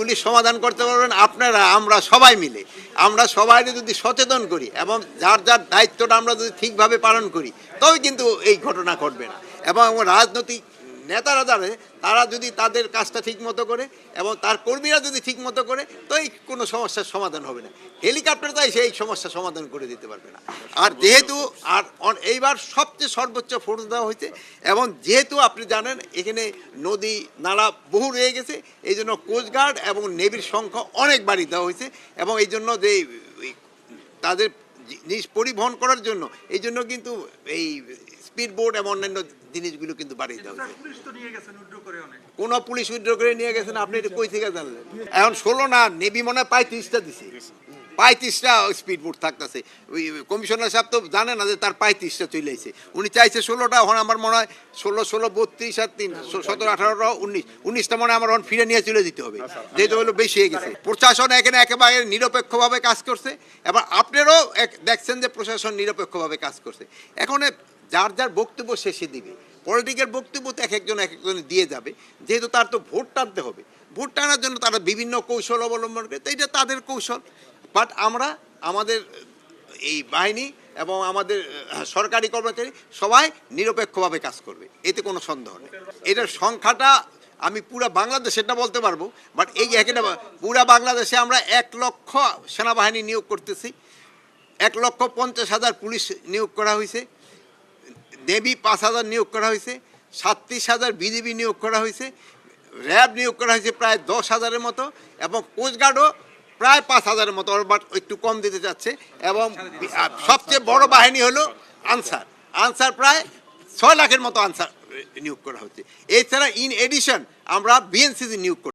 Police সমাধান করতে পারবেন আপনারা, আমরা সবাই মিলে। আমরা সবাই যদি সচেতন করি এবং যার যার দায়িত্বটা আমরা যদি ঠিকভাবে পালন করি, তবে কিন্তু এই ঘটনা ঘটবে না। এবং রাজনৈতিক নেতারা যারা, তারা যদি তাদের কাজটা ঠিক মতো করে এবং তার কর্মীরা যদি ঠিক মতো করে, তো এই কোনো সমস্যার সমাধান হবে না। হেলিকপ্টার তাই সেই সমস্যার সমাধান করে দিতে পারবে না। আর যেহেতু এইবার সবচেয়ে সর্বোচ্চ ফোর্স দেওয়া হয়েছে, এবং যেহেতু আপনি জানেন এখানে নদী নালা বহু রয়ে গেছে, এই জন্য কোস্টগার্ড এবং নেভির সংখ্যা অনেক বাড়িয়ে দেওয়া হয়েছে। এবং এই জন্য যে তাদের জিনিস পরিবহন করার জন্য এই জন্য কিন্তু এই স্পিড বোট এবং অন্যান্য জিনিসগুলো কিন্তু বাড়িয়ে দেওয়া হয়েছে। কোন পুলিশ উইথড্র করে নিয়ে গেছেন? আপনি এটা কই থেকে জানলেন? এখন 16 না, নেভি মনে হয় 35টা দিছে, 35টা স্পিড বোট থাকতেছে। ওই কমিশনার সাহেব তো জানে না যে তার 35টা চলে আসছে। উনি চাইছে 16টা। এখন আমার মনে হয় 16, 32 আর 3, 17, 18, 19টা মনে হয় আমার এখন ফিরে নিয়ে চলে দিতে হবে, যেহেতু হলো বেশি হয়ে গেছে। প্রশাসন এখানে একেবারে নিরপেক্ষভাবে কাজ করছে, এবার আপনারাও দেখছেন যে প্রশাসন নিরপেক্ষভাবে কাজ করছে। এখন যার যার বক্তব্য শেষে দিবে, পলিটিক্যাল বক্তব্য তো এক একজন দিয়ে যাবে, যেহেতু তার তো ভোট টানতে হবে। ভোট টানার জন্য তারা বিভিন্ন কৌশল অবলম্বন করে, তো এটা তাদের কৌশল। বাট আমরা আমাদের এই বাহিনী এবং আমাদের সরকারি কর্মচারী সবাই নিরপেক্ষভাবে কাজ করবে, এতে কোনো সন্দেহ নেই। এটার সংখ্যাটা আমি পুরো বাংলাদেশেরটা বলতে পারবো, বাট এই একটা পুরো বাংলাদেশে আমরা 1 লক্ষ সেনাবাহিনী নিয়োগ করতেছি, 1,50,000 পুলিশ নিয়োগ করা হয়েছে, নেভি 5,000 নিয়োগ করা হয়েছে, 37,000 বিজিবি নিয়োগ করা হয়েছে, র্যাব নিয়োগ করা হয়েছে প্রায় 10,000-এর মতো, এবং কোস্টগার্ডও প্রায় 5,000-এর মতো, বাট একটু কম দিতে চাচ্ছে। এবং সবচেয়ে বড় বাহিনী হলো আনসার প্রায় 6 লাখের মতো আনসার নিয়োগ করা হচ্ছে। এছাড়া ইন এডিশন আমরা বিএনসিসি নিয়োগ